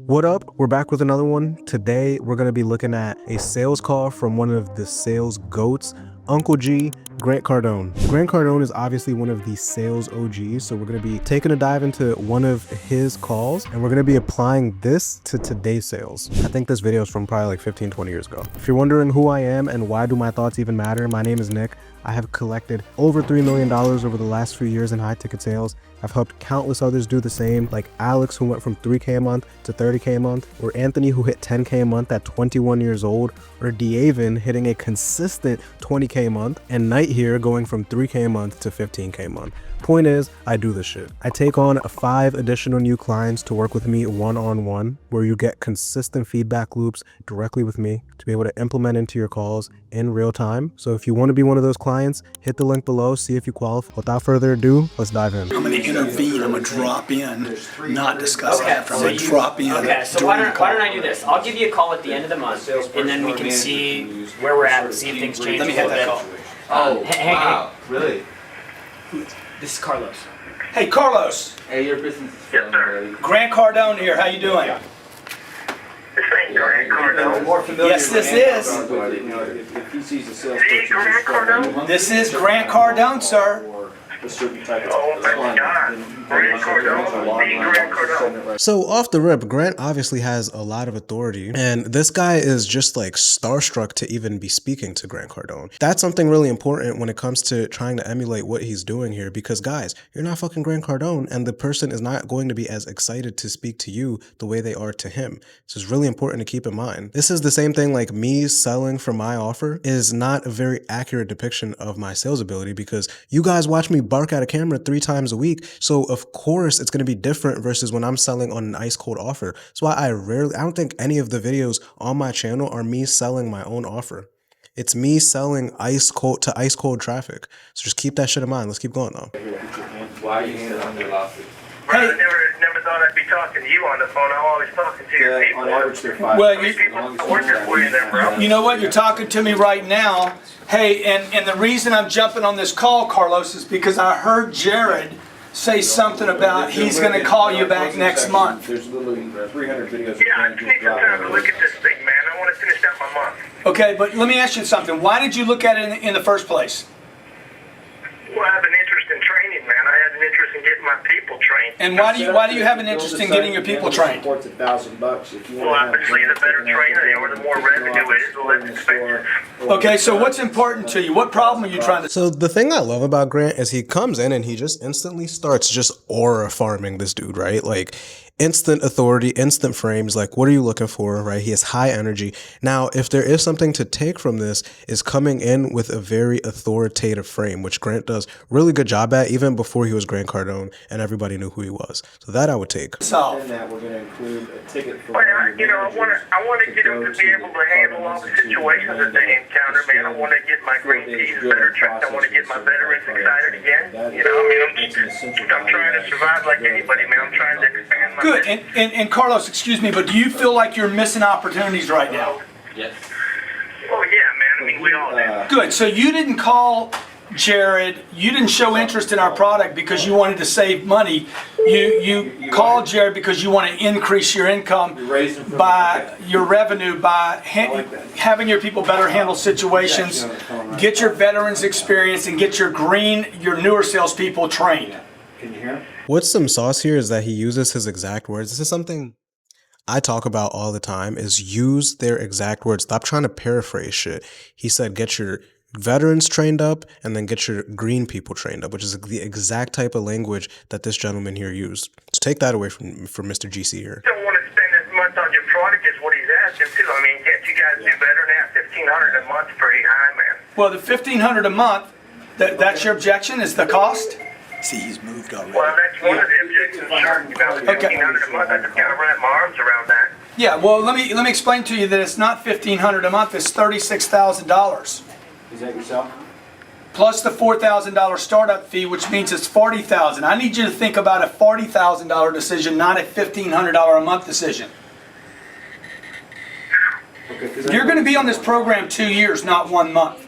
What up? We're back with another one. Today, we're going to be looking at a sales call from one of the sales goats, Uncle G, Grant Cardone. Grant Cardone is obviously one of the sales OGs, so we're going to be taking a dive into one of his calls, and we're going to be applying this to today's sales. I think this video is from probably like 15, 20 years ago. If you're wondering who I am and why do my thoughts even matter, my name is Nick. I have collected over $3 million over the last few years in high ticket sales. I've helped countless others do the same, like Alex, who went from 3K a month to 30K a month, or Anthony, who hit 10K a month at 21 years old, or D'Aven hitting a consistent 20K a month, and Knight here going from 3K a month to 15K a month. Point is, I do this shit. I take on 5 additional new clients to work with me one-on-one, where you get consistent feedback loops directly with me to be able to implement into your calls in real time. So if you want to be one of those clients, hit the link below, see if you qualify. Without further ado, let's dive in. I'm going to intervene. I'm going to drop in, not discuss after. I'm going to drop in. Okay, so why don't I do this? I'll give you a call at the end of the month, and then we can see where we're at and see if things change. Let me have that call. Oh, Hey, wow, really? this is Carlos. Hey, Carlos. Hey, your business is fun, buddy. Grant Cardone here. How you doing? This ain't Grant Cardone. More familiar Yes, with this Grant is. Cardone, you know, if he sees a sales Is he person Grant Cardone? This is Grant Cardone, sir. or a certain type of Oh my client, God. then you Grant can Cardone, also log the on Grant and just send it right. So off the rip, Grant obviously has a lot of authority, and this guy is just like starstruck to even be speaking to Grant Cardone. That's something really important when it comes to trying to emulate what he's doing here, because guys, you're not fucking Grant Cardone, and the person is not going to be as excited to speak to you the way they are to him. So it's really important to keep in mind. This is the same thing like me selling for my offer is not a very accurate depiction of my sales ability, because you guys watch me bark at a camera 3 times a week. So of course it's going to be different versus when I'm selling on an ice cold offer. That's why I don't think any of the videos on my channel are me selling my own offer. It's me selling ice cold traffic. So just keep that shit in mind. Let's keep going though. Why are you still on your lawsuit? Bro, I never thought I'd be talking to you on the phone. I'm always talking to your people. On average, they're 5. Well, How many people are working for you there, bro? You know what? You're talking to me right now. Hey, and the reason I'm jumping on this call, Carlos, is because I heard Jared say something about he's going to call you back next month. There's literally 300 videos. Yeah, I just need some time to look at this thing, man. I want to finish out my month. Okay, but let me ask you something. Why did you look at it in the first place? Well, I have an interest in training, man. I have an interest in getting my people trained. And why do you have an interest in getting your people trained? Well, obviously, the better trainer or the more revenue it is, the less expensive. Okay, so what's important to you? What problem are you trying to So the thing I love about Grant is he comes in and he just instantly starts just aura farming this dude, right? Like instant authority, instant frames. Like, what are you looking for, right? He has high energy. Now, if there is something to take from this, is coming in with a very authoritative frame, which Grant does really good job at, even before he was Grant Cardone and everybody knew who he was. So that I would take. solve? In that, we're going to include a ticket for Well, I want to get them to be able to handle all the situations that they encounter, man. I want to get my green peas better trained. I want to get my veterans excited again. You know, I mean, I'm trying to survive like anybody, man. I'm trying to expand my Good. And Carlos, excuse me, but do you feel like you're missing opportunities right now? Yes. Oh, yeah, man. I mean, we all do. Good. So you didn't call Jared, you didn't show interest in our product because you wanted to save money. You called Jared because you want to increase your income by your revenue by having your people better handle situations, get your veterans experience, and get your newer salespeople trained. Can you hear him? What's some sauce here is that he uses his exact words. This is something I talk about all the time, is use their exact words. Stop trying to paraphrase shit. He said, get your veterans trained up and then get your green people trained up, which is the exact type of language that this gentleman here used. So take that away from Mr. GC here. Don't want to spend as much on your product as what he's asking, too. I mean, can't you guys do better now? $1,500 a month's pretty high, man. Well, the $1,500 a month, that's your objection, is the cost? See, he's moved already. Well, that's one of the objectives. Sure, you know, $1,500 a month, I just kind of wrap my arms around that. Yeah, well, let me explain to you that it's not $1,500 a month, it's $36,000. Is that yourself? Plus the $4,000 startup fee, which means it's $40,000. I need you to think about a $40,000 decision, not a $1,500 a month decision. You're going to be on this program 2 years, not 1 month.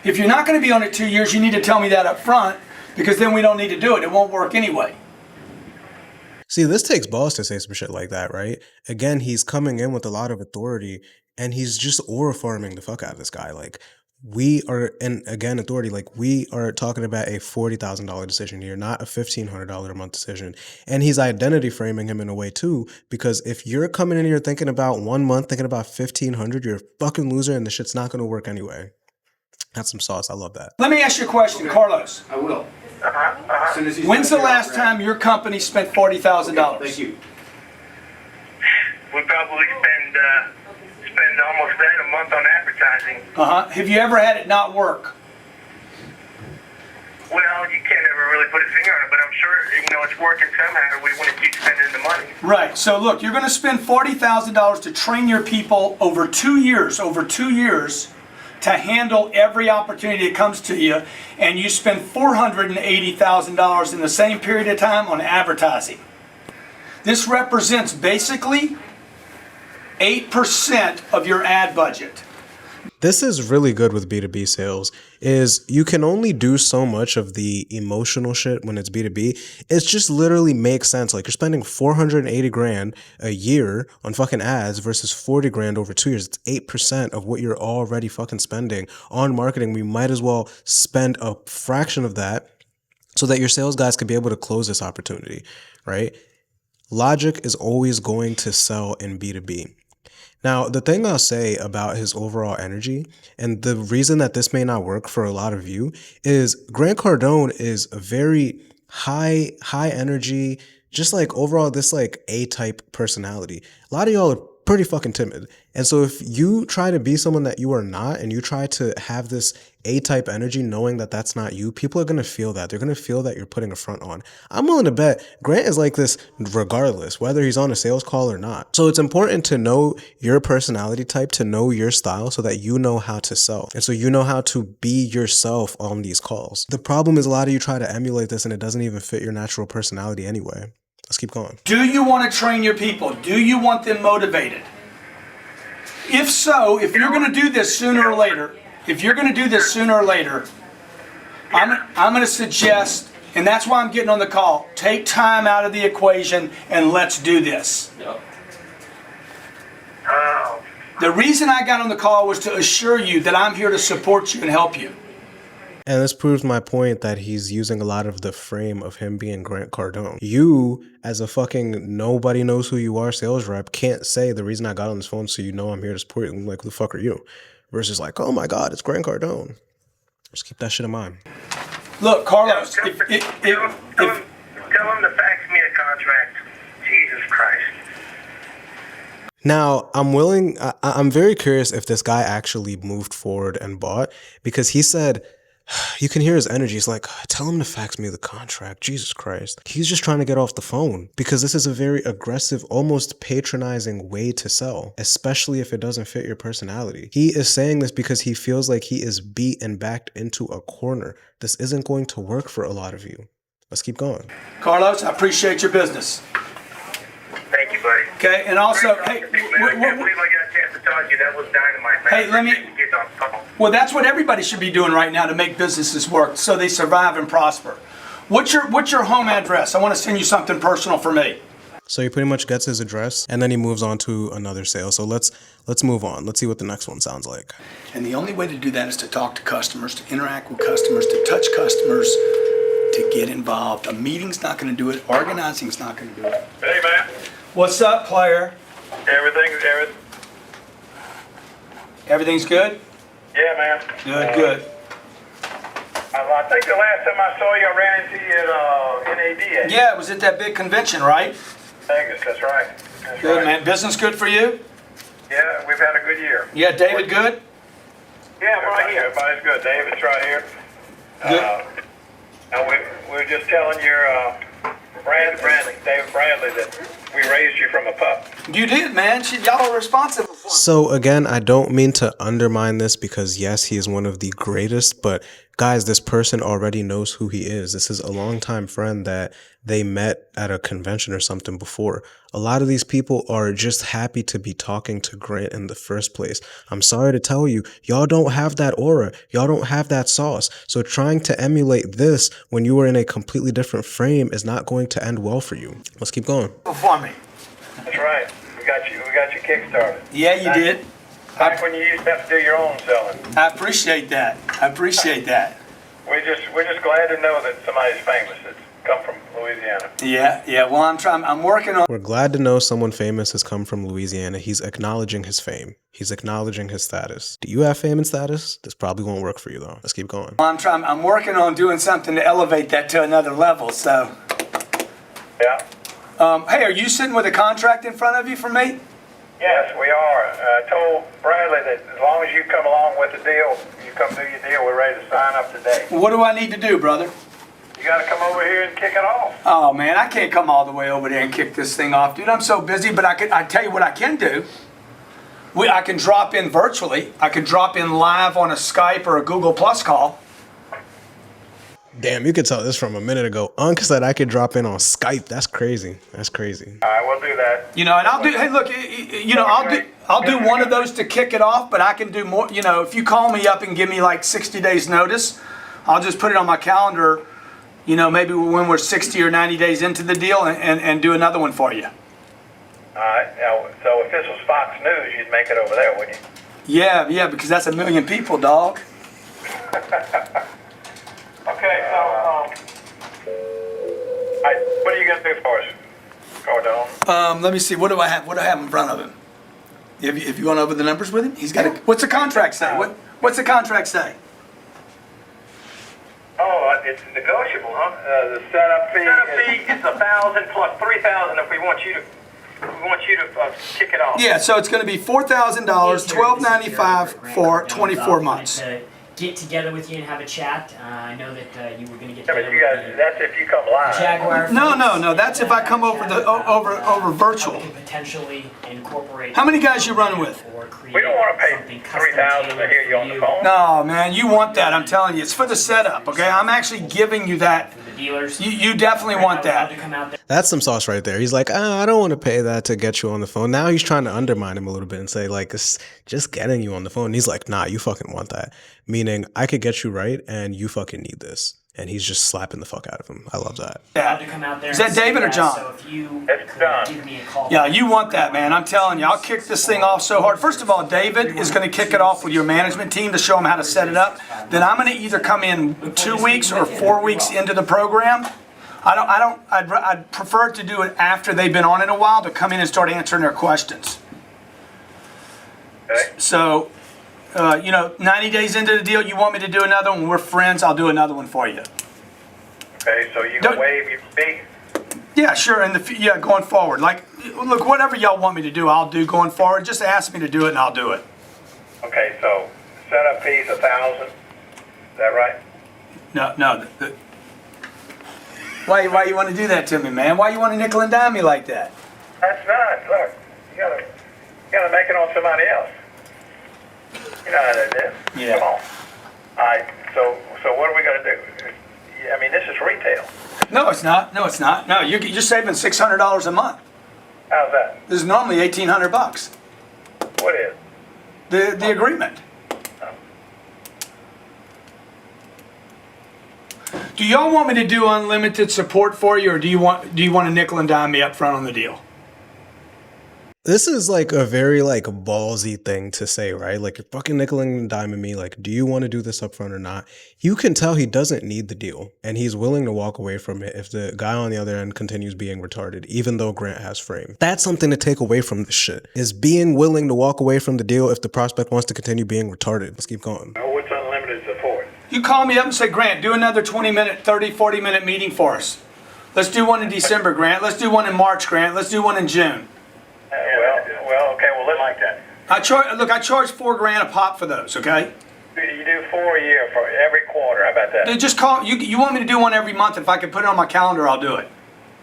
If you're not going to be on it 2 years, you need to tell me that up front, because then we don't need to do it. It won't work anyway. See, this takes balls to say some shit like that, right? Again, he's coming in with a lot of authority and he's just aura farming the fuck out of this guy. Like, we are, and again, authority, like, we are talking about a $40,000 decision here, not a $1,500 a month decision. And he's identity framing him in a way too, because if you're coming in here thinking about 1 month, thinking about 1,500, you're a fucking loser and the shit's not going to work anyway. That's some sauce. I love that. Let me ask you a question, Carlos. I will. Uh-huh. As soon as he's When's the done here, last time your company spent $40,000? Thank you. We probably spend almost that a month on advertising. Have you ever had it not work? Well, you can't ever really put a finger on it, but I'm sure, it's working somehow. We want to keep spending the money. Right. So look, you're going to spend $40,000 to train your people over 2 years, to handle every opportunity that comes to you, and you spend $480,000 in the same period of time on advertising. This represents basically 8% of your ad budget. This is really good with B2B sales, is you can only do so much of the emotional shit when it's B2B. It's just literally makes sense. Like, you're spending 480 grand a year on fucking ads versus 40 grand over 2 years. It's 8% of what you're already fucking spending on marketing. We might as well spend a fraction of that so that your sales guys could be able to close this opportunity, right? Logic is always going to sell in B2B. Now, the thing I'll say about his overall energy, and the reason that this may not work for a lot of you, is Grant Cardone is a very high energy, just like overall this like A-type personality. A lot of y'all are pretty fucking timid. And so if you try to be someone that you are not, and you try to have this A-type energy knowing that that's not you, people are going to feel that. They're going to feel that you're putting a front on. I'm willing to bet Grant is like this regardless, whether he's on a sales call or not. So it's important to know your personality type, to know your style so that you know how to sell. And so you know how to be yourself on these calls. The problem is a lot of you try to emulate this and it doesn't even fit your natural personality anyway. Let's keep going. Do you want to train your people? Do you want them motivated? If so, if you're going to do this sooner or later, I'm going to suggest, and that's why I'm getting on the call, take time out of the equation and let's do this. The reason I got on the call was to assure you that I'm here to support you and help you. And this proves my point that he's using a lot of the frame of him being Grant Cardone. You, as a fucking nobody knows who you are sales rep, can't say the reason I got on this phone so you know I'm here to support you. I'm like, who the fuck are you? Versus like, oh my God, it's Grant Cardone. Just keep that shit in mind. Look, Carlos, Tell him to fax me a contract. Jesus Christ. Now, I'm very curious if this guy actually moved forward and bought, because he said, you can hear his energy. He's like, tell him to fax me the contract. Jesus Christ. He's just trying to get off the phone, because this is a very aggressive, almost patronizing way to sell, especially if it doesn't fit your personality. He is saying this because he feels like he is beat and backed into a corner. This isn't going to work for a lot of you. Let's keep going. Carlos, I appreciate your business. Thank you, buddy. Okay, and also, hey, I can't believe I got a chance to talk to you. That was dynamite, man. Hey, let me- Get on the call. well, that's what everybody should be doing right now to make businesses work so they survive and prosper. What's your home address? I want to send you something personal for me. So he pretty much gets his address and then he moves on to another sale. So let's move on. Let's see what the next one sounds like. And the only way to do that is to talk to customers, to interact with customers, to touch customers, to get involved. A meeting's not going to do it. Organizing's not going to do it. Hey, man. What's up, player? Everything's good? Yeah, man. Good. I think the last time I saw you, I ran into you at NAD. Yeah, it was at that big convention, right? Vegas, that's right. Good, man. Business good for you? Yeah, we've had a good year. Yeah, David good? Yeah, I'm right here. Everybody's good. David's right here. Good. And we were just telling your David Bradley, that we raised you from a pup. You did, man. Y'all are responsible for So again, I don't mean to undermine this because yes, he is one of the greatest, but guys, this person already knows who he is. This is a longtime friend that they met at a convention or something before. A lot of these people are just happy to be talking to Grant in the first place. I'm sorry to tell you, y'all don't have that aura. Y'all don't have that sauce. So trying to emulate this when you are in a completely different frame is not going to end well for you. Let's keep going. For me. That's right. We got you kickstarted. Yeah, you did. Back when you used to have to do your own selling. I appreciate that. I appreciate that. We're just glad to know that somebody's famous that's come from Louisiana. Yeah. Well, I'm working on. We're glad to know someone famous has come from Louisiana. He's acknowledging his fame. He's acknowledging his status. Do you have fame and status? This probably won't work for you though. Let's keep going. I'm working on doing something to elevate that to another level. So. Yeah. Hey, are you sitting with a contract in front of you for me? Yes, we are. I told Bradley that as long as you come along with the deal, you come do your deal, we're ready to sign up today. What do I need to do, brother? You got to come over here and kick it off. Oh man, I can't come all the way over there and kick this thing off, dude. I'm so busy, but I tell you what I can do. I can drop in virtually. I can drop in live on a Skype or a Google Plus call. Damn, you could tell this from a minute ago. Unc said I could drop in on Skype. That's crazy. That's crazy. All right, we'll do that. You know, and I'll do. Hey, look, you know, I'll do one of those to kick it off, but I can do more. You know, if you call me up and give me like 60 days notice, I'll just put it on my calendar. You know, maybe when we're 60 or 90 days into the deal, and do another one for you. All right. Now, so if this was Fox News, you'd make it over there, wouldn't you? Yeah, because that's 1 million people, dog. Okay, so, what are you going to do for us, Cardone? Let me see. What do I have? What do I have in front of him? If you gone over the numbers with him, he's got. What's the contract say? What's the contract say? Oh, it's negotiable, huh? The setup fee is 1,000 plus 3,000 if we want you to kick it off. Yeah, so it's going to be $4,000, $1,295 for 24 months. Get together with you and have a chat. I know that you were going to get Yeah, together but you guys, that's if you come live. Jaguar. No. That's if I come over over virtual. Could potentially incorporate. How many guys you running with? We don't want to pay 3,000 to hear you on the phone. No, man, you want that. I'm telling you, it's for the setup. Okay, I'm actually giving you that. For the dealers. You definitely want that. That's some sauce right there. He's like, I don't want to pay that to get you on the phone. Now he's trying to undermine him a little bit and say, like, it's just getting you on the phone. And he's like, nah, you fucking want that. Meaning, I could get you right, and you fucking need this. And he's just slapping the fuck out of him. I love that. Yeah. Is that David or John? So if you It's done. give me a call. Yeah, you want that, man. I'm telling you, I'll kick this thing off so hard. First of all, David is going to kick it off with your management team to show them how to set it up. Then I'm going to either come in 2 weeks or 4 weeks into the program. I'd prefer to do it after they've been on it a while, to come in and start answering their questions. Okay. So, 90 days into the deal, you want me to do another one? We're friends. I'll do another one for you. Okay, so you can waive your fee? Yeah, sure. And going forward, like, look, whatever y'all want me to do, I'll do going forward. Just ask me to do it, and I'll do it. Okay, so setup fee's 1,000. Is that right? No. Why you want to do that to me, man? Why you want to nickel and dime me like that? That's not. Look, you gotta make it on somebody else. You know how that is. Yeah. Come on. All right. So what are we gonna do? I mean, this is retail. No, it's not. No, you're saving $600 a month. How's that? This is normally $1,800. What is? The agreement. Do y'all want me to do unlimited support for you, or do you want to nickel and dime me up front on the deal? This is like a very like ballsy thing to say, right? Like, you're fucking nickeling and diming me. Like, do you want to do this up front or not? You can tell he doesn't need the deal, and he's willing to walk away from it if the guy on the other end continues being retarded, even though Grant has frame. That's something to take away from this shit, is being willing to walk away from the deal if the prospect wants to continue being retarded. Let's keep going. What's unlimited support? You call me up and say, Grant, do another 20-minute, 30, 40-minute meeting for us. Let's do one in December, Grant. Let's do one in March, Grant. Let's do one in June. Okay, well, let's like that. I charge $4,000 a pop for those, okay? You do 4 a year for every quarter. How about that? Dude, just call. You want me to do one every month? If I can put it on my calendar, I'll do it.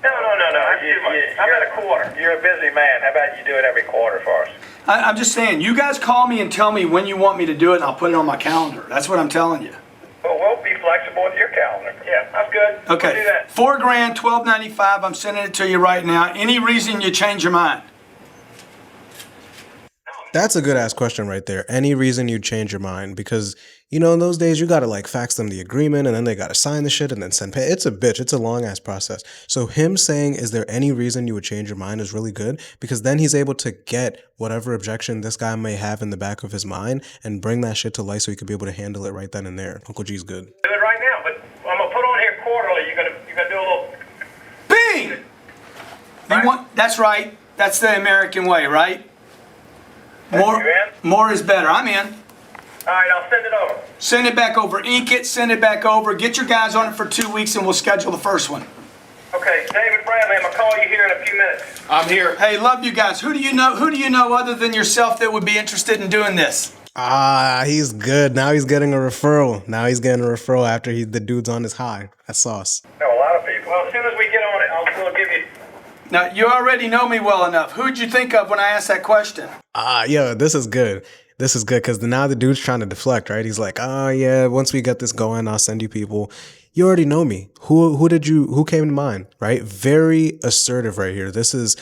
No. That's too much. How about a quarter? You're a busy man. How about you do it every quarter for us? I'm just saying, you guys call me and tell me when you want me to do it, and I'll put it on my calendar. That's what I'm telling you. Well, we'll be flexible with your calendar. Yeah, that's good. Okay. We'll do that. $4 grand, $12.95. I'm sending it to you right now. Any reason you change your mind? That's a good ass question right there. Any reason you'd change your mind? Because, you know, in those days, you got to like fax them the agreement and then they got to sign the shit and then send pay. It's a bitch. It's a long ass process. So him saying, is there any reason you would change your mind is really good, because then he's able to get whatever objection this guy may have in the back of his mind and bring that shit to light so he could be able to handle it right then and there. Uncle G's good. Do it right now, but I'm gonna put on here quarterly. You're gonna do a little. Bing! You want, that's right. That's the American way, right? More, You in? more is better. I'm in. All right, I'll send it over. Send it back over. Ink it, send it back over. Get your guys on it for 2 weeks and we'll schedule the first one. Okay, David Bradley, I'm gonna call you here in a few minutes. I'm here. Hey, love you guys. Who do you know other than yourself that would be interested in doing this? He's good. Now he's getting a referral. Now he's getting a referral after the dude's on his high. That's sauce. No, a lot of people. Well, as soon as we get on it, we'll give you. Now, you already know me well enough. Who'd you think of when I asked that question? Yo, this is good. This is good because now the dude's trying to deflect, right? He's like, yeah, once we get this going, I'll send you people. You already know me. Who came to mind, right? Very assertive right here. This is,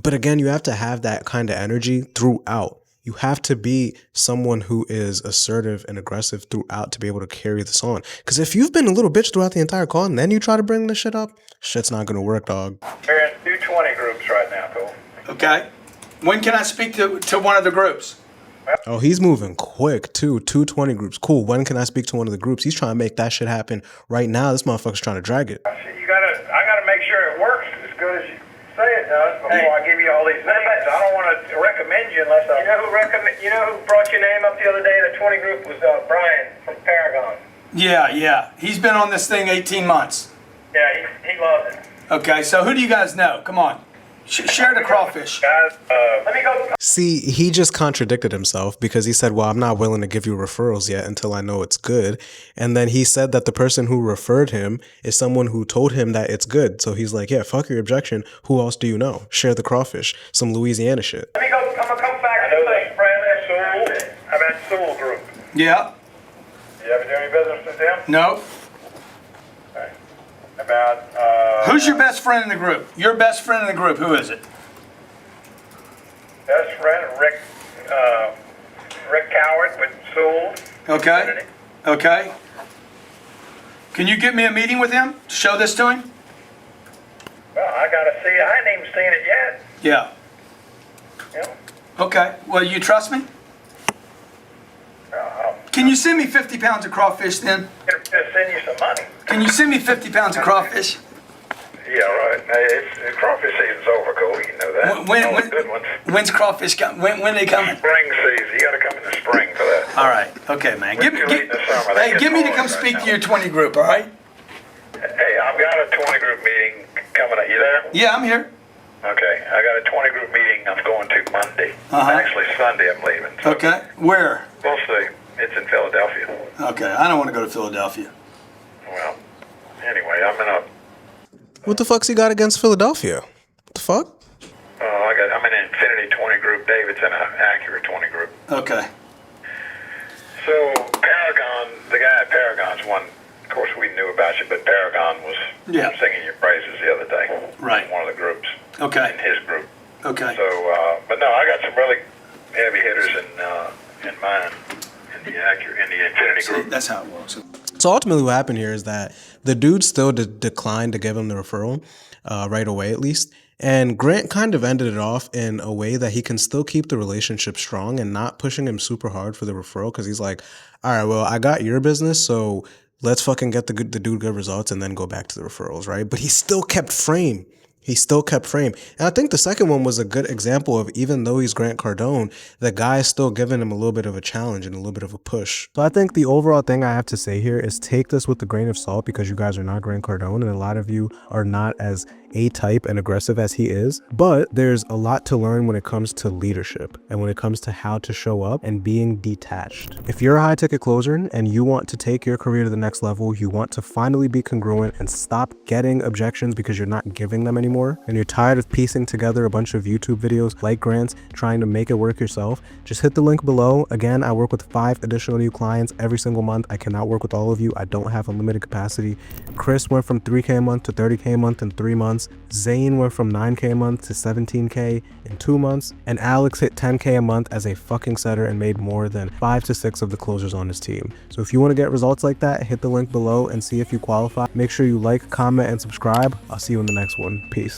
but again, you have to have that kind of energy throughout. You have to be someone who is assertive and aggressive throughout to be able to carry this on. Because if you've been a little bitch throughout the entire call and then you try to bring this shit up, shit's not going to work, dog. We're in 220 groups right now, Cole. Okay. When can I speak to one of the groups? Oh, he's moving quick too. 220 groups. Cool. When can I speak to one of the groups? He's trying to make that shit happen right now. This motherfucker's trying to drag it. I gotta make sure it works as good as you say it does before I give you all these names. I don't want to recommend you unless I. You know who brought your name up the other day? The 20 group was Brian from Paragon. Yeah. He's been on this thing 18 months. Yeah, he loves it. Okay, so who do you guys know? Come on. Share the crawfish. Guys, let me go. See, he just contradicted himself because he said, well, I'm not willing to give you referrals yet until I know it's good. And then he said that the person who referred him is someone who told him that it's good. So he's like, yeah, fuck your objection. Who else do you know? Share the crawfish. Some Louisiana shit. Let me go. I'm gonna come back. I know this Bradley Sewell. How about Sewell Group? Yeah. You ever do any business with them? No. Okay. About Who's your best friend in the group? Your best friend in the group, who is it? best friend Rick Coward with Sewell. Okay. Can you get me a meeting with him to show this to him? Well, I gotta see it. I ain't even seen it yet. Yeah. Yeah. Okay. Well, you trust me? Can you send me 50 pounds of crawfish then? I'm gonna send you some money. Can you send me 50 pounds of crawfish? Yeah, right. It's crawfish season's over, Cole. You know that. All the good ones. When's crawfish come? When they coming? Spring season. You gotta come in the spring for that. All right. Okay, man. Give me to come speak to your 20 group. All right. Hey, I've got a 20 group meeting coming up. You there? Yeah, I'm here. Okay. I got a 20 group meeting I'm going to Monday. Actually, Sunday I'm leaving. So Okay. Where? we'll see. It's in Philadelphia. Okay. I don't want to go to Philadelphia. Well, anyway, I'm in a. What the fuck's he got against Philadelphia? What the fuck? I'm in an Infinity 20 group. David's in an Acura 20 group. Okay. So Paragon, the guy at Paragon's one. Of course, we knew about you, but Paragon was singing your praises the other day. Right. In one of the groups. Okay. In his group. Okay. So, but no, I got some really heavy hitters in mine, in the Acura, in the Infinity group. That's how it works. So ultimately what happened here is that the dude still declined to give him the referral right away, at least. And Grant kind of ended it off in a way that he can still keep the relationship strong and not pushing him super hard for the referral, because he's like, all right, well, I got your business, so let's fucking get the dude good results and then go back to the referrals, right? But he still kept frame. And I think the second one was a good example of, even though he's Grant Cardone, the guy is still giving him a little bit of a challenge and a little bit of a push. So I think the overall thing I have to say here is take this with a grain of salt, because you guys are not Grant Cardone and a lot of you are not as A-type and aggressive as he is, but there's a lot to learn when it comes to leadership and when it comes to how to show up and being detached. If you're a high ticket closer and you want to take your career to the next level, you want to finally be congruent and stop getting objections because you're not giving them anymore, and you're tired of piecing together a bunch of YouTube videos like Grant's trying to make it work yourself, just hit the link below. Again, I work with 5 additional new clients every single month. I cannot work with all of you. I don't have unlimited capacity. Chris went from 3K a month to 30K a month in 3 months. Zane went from 9K a month to 17K in 2 months. And Alex hit 10K a month as a fucking setter and made more than 5 to 6 of the closers on his team. So if you want to get results like that, hit the link below and see if you qualify. Make sure you like, comment, and subscribe. I'll see you in the next one. Peace.